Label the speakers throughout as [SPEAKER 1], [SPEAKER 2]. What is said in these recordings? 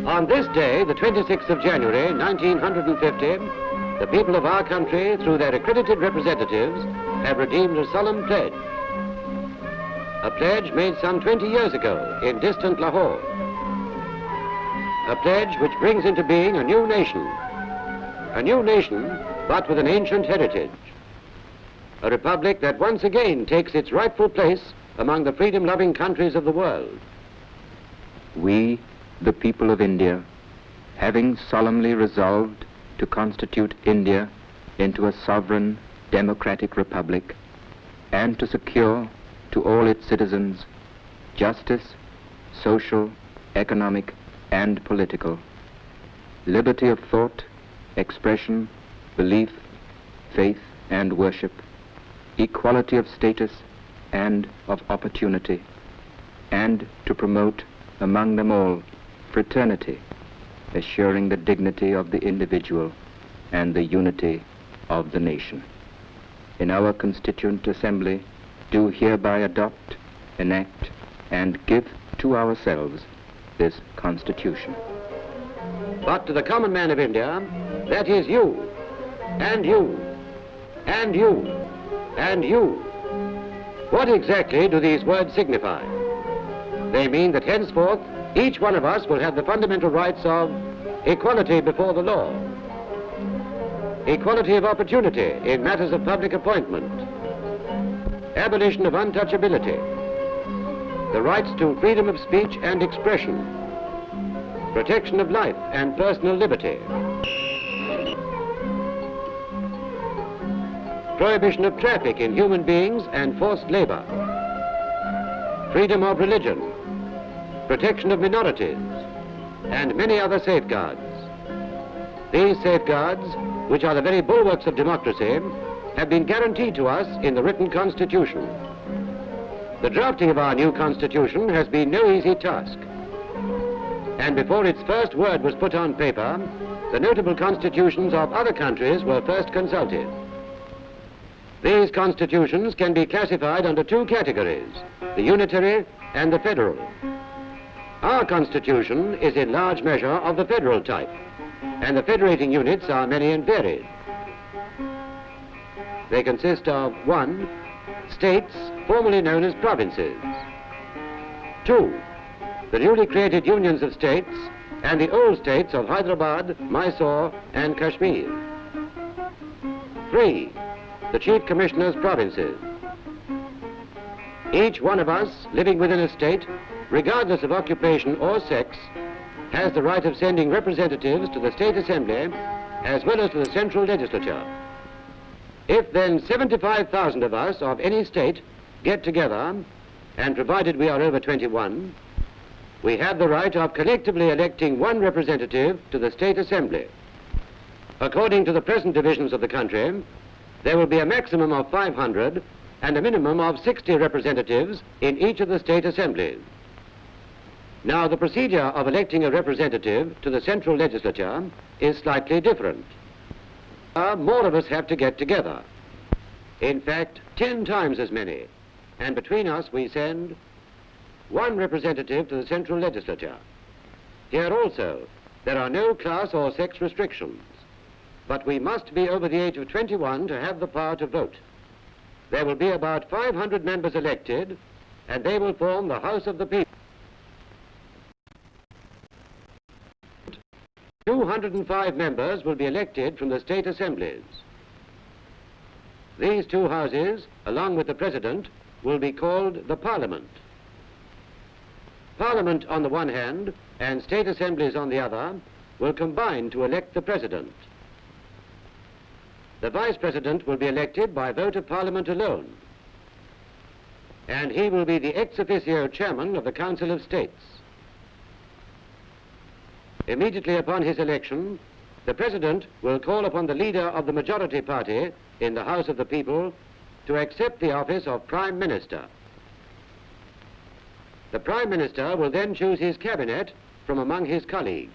[SPEAKER 1] On this day, the 26th of January, 1950, the people of our country, through their accredited representatives, have redeemed a solemn pledge. A pledge made some 20 years ago in distant Lahore. A pledge which brings into being a new nation but with an ancient heritage. A republic that once again takes its rightful place among the freedom-loving countries of the world.
[SPEAKER 2] We, the people of India, having solemnly resolved to constitute India into a sovereign democratic republic and to secure to all its citizens justice, social, economic, and political, liberty of thought, expression, belief, faith, and worship, equality of status and of opportunity, and to promote among them all fraternity, assuring the dignity of the individual and the unity of the nation. In our Constituent Assembly, do hereby adopt, enact, and give to ourselves this Constitution.
[SPEAKER 1] But to the common man of India, that is you, and you, and you, and you. What exactly do these words signify? They mean that henceforth, each one of us will have the fundamental rights of equality before the law, equality of opportunity in matters of public appointment, abolition of untouchability, the rights to freedom of speech and expression, protection of life and personal liberty, prohibition of traffic in human beings and forced labor, freedom of religion, protection of minorities, and many other safeguards. These safeguards, which are the very bulwarks of democracy, have been guaranteed to us in the written Constitution. The drafting of our new Constitution has been no easy task. And before its first word was put on paper, the notable constitutions of other countries were first consulted. These constitutions can be classified under two categories, the unitary and the federal. Our Constitution is in large measure of the federal type, and the federating units are many and varied. They consist of 1. States formerly known as provinces. 2. The newly created unions of states and the old states of Hyderabad, Mysore, and Kashmir. 3. The Chief Commissioner's provinces. Each one of us living within a state, regardless of occupation or sex, has the right of sending representatives to the State Assembly as well as to the Central Legislature. If then 75,000 of us of any state get together, and provided we are over 21, we have the right of collectively electing one representative to the State Assembly. According to the present divisions of the country, there will be a maximum of 500 and a minimum of 60 representatives in each of the state assemblies. Now, the procedure of electing a representative to the Central Legislature is slightly different. More of us have to get together. In fact, 10 times as many. And between us we send one representative to the Central Legislature. Here also, there are no class or sex restrictions. But we must be over the age of 21 to have the power to vote. There will be about 500 members elected, and they will form the House of the People. 205 members will be elected from the state assemblies. These two houses, along with the President, will be called the Parliament. Parliament on the one hand, and state assemblies on the other, will combine to elect the President. The Vice President will be elected by vote of Parliament alone, and he will be the ex officio chairman of the Council of States. Immediately upon his election, the President will call upon the leader of the majority party in the House of the People to accept the office of Prime Minister. The Prime Minister will then choose his cabinet from among his colleagues.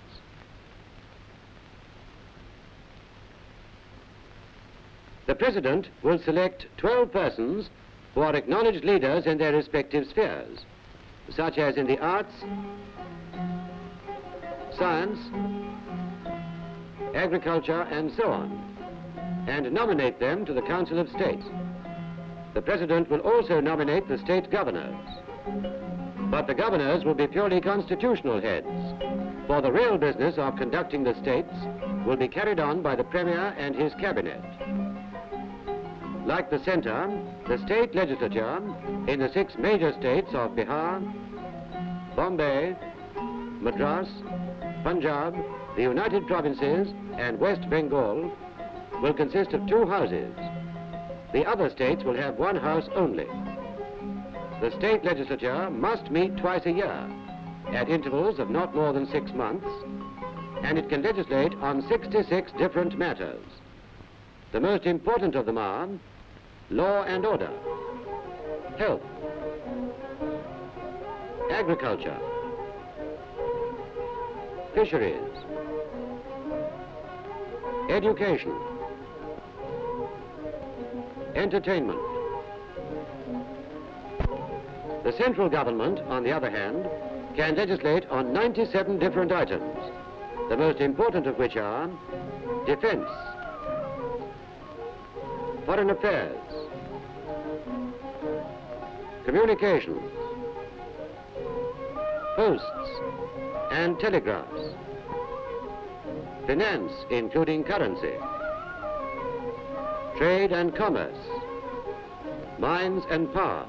[SPEAKER 1] The President will select 12 persons who are acknowledged leaders in their respective spheres, such as in the arts, science, agriculture, and so on, and nominate them to the Council of State. The President will also nominate the state governors. But the governors will be purely constitutional heads, for the real business of conducting the states will be carried on by the Premier and his cabinet. Like the centre, the state legislature in the 6 major states of Bihar, Bombay, Madras, Punjab, the United Provinces, and West Bengal will consist of 2 houses. The other states will have 1 house only. The state legislature must meet twice a year, at intervals of not more than 6 months, and it can legislate on 66 different matters. The most important of them are law and order, health, agriculture, fisheries, education, entertainment. The central government, on the other hand, can legislate on 97 different items, the most important of which are defense, foreign affairs, communications, posts and telegraphs, finance including currency, trade and commerce, mines and power.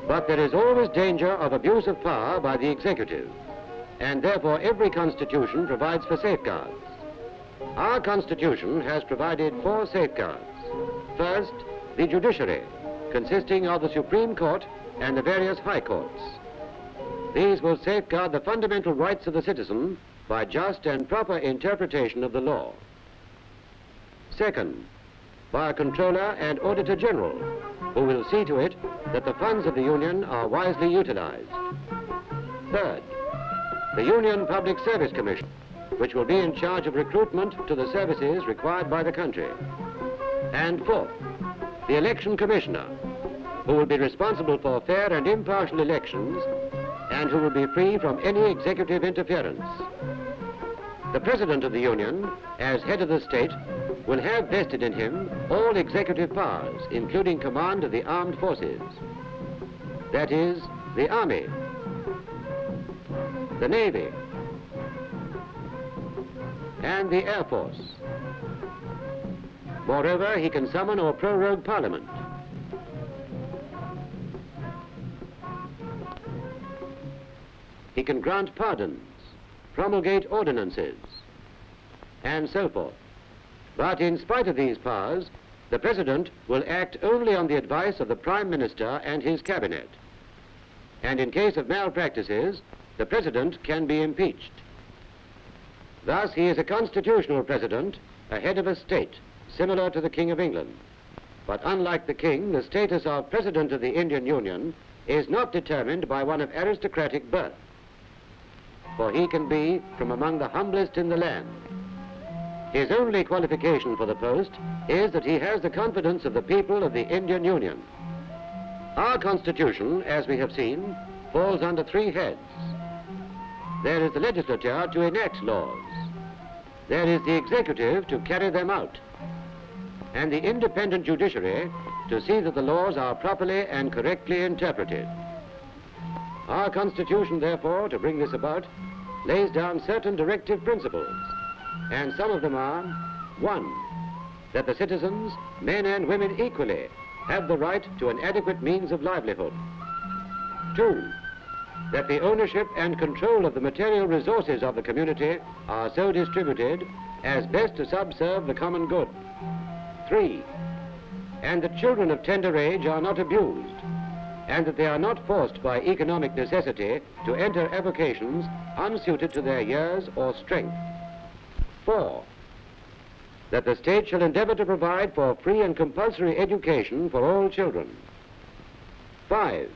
[SPEAKER 1] But there is always danger of abuse of power by the executive, and therefore every constitution provides for safeguards. Our constitution has provided 4 safeguards. First, the judiciary, consisting of the Supreme Court and the various high courts. These will safeguard the fundamental rights of the citizen by just and proper interpretation of the law. Second, by a controller and auditor general, who will see to it that the funds of the Union are wisely utilized. Third, the Union Public Service Commission, which will be in charge of recruitment to the services required by the country. And fourth, the Election Commissioner, who will be responsible for fair and impartial elections and who will be free from any executive interference. The President of the Union, as head of the state, will have vested in him all executive powers, including command of the armed forces. That is, the Army, the Navy, and the Air Force. Moreover, he can summon or prorogue Parliament. He can grant pardons, promulgate ordinances, and so forth. But in spite of these powers, the President will act only on the advice of the Prime Minister and his cabinet. And in case of malpractices, the President can be impeached. Thus, he is a constitutional President, a head of a state, similar to the King of England. But unlike the King, the status of President of the Indian Union is not determined by one of aristocratic birth, for he can be from among the humblest in the land. His only qualification for the post is that he has the confidence of the people of the Indian Union. Our Constitution, as we have seen, falls under 3 heads. There is the legislature to enact laws. There is the executive to carry them out. And the independent judiciary to see that the laws are properly and correctly interpreted. Our Constitution, therefore, to bring this about, lays down certain directive principles. And some of them are, 1, that the citizens, men and women equally, have the right to an adequate means of livelihood. 2, that the ownership and control of the material resources of the community are so distributed as best to subserve the common good. 3, and that children of tender age are not abused, and that they are not forced by economic necessity to enter avocations unsuited to their years or strength. 4, that the state shall endeavor to provide for free and compulsory education for all children. 5,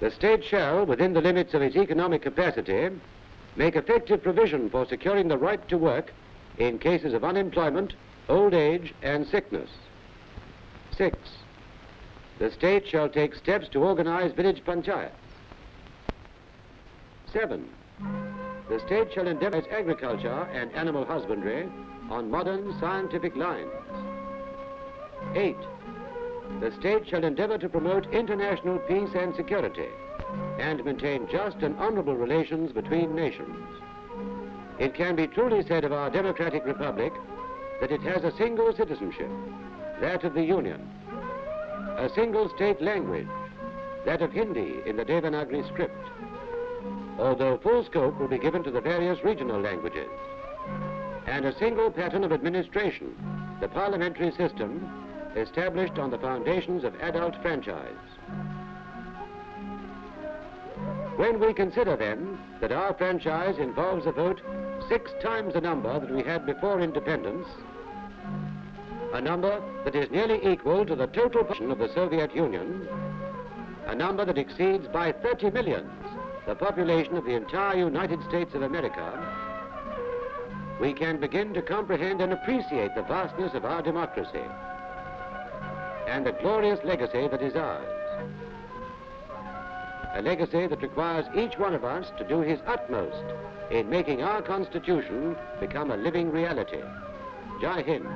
[SPEAKER 1] the state shall, within the limits of its economic capacity, make effective provision for securing the right to work in cases of unemployment, old age, and sickness. 6, the state shall take steps to organize village panchayats. 7. The state shall endeavor its agriculture and animal husbandry on modern scientific lines. 8. The state shall endeavor to promote international peace and security and maintain just and honorable relations between nations. It can be truly said of our democratic republic that it has a single citizenship, that of the Union, a single state language, that of Hindi in the Devanagari script, although full scope will be given to the various regional languages, and a single pattern of administration, the parliamentary system, established on the foundations of adult franchise. When we consider then that our franchise involves a vote 6 times the number that we had before independence, a number that is nearly equal to the total population of the Soviet Union, a number that exceeds by 30 millions the population of the entire United States of America, we can begin to comprehend and appreciate the vastness of our democracy and the glorious legacy that is ours. A legacy that requires each one of us to do his utmost in making our Constitution become a living reality. Jai Hind.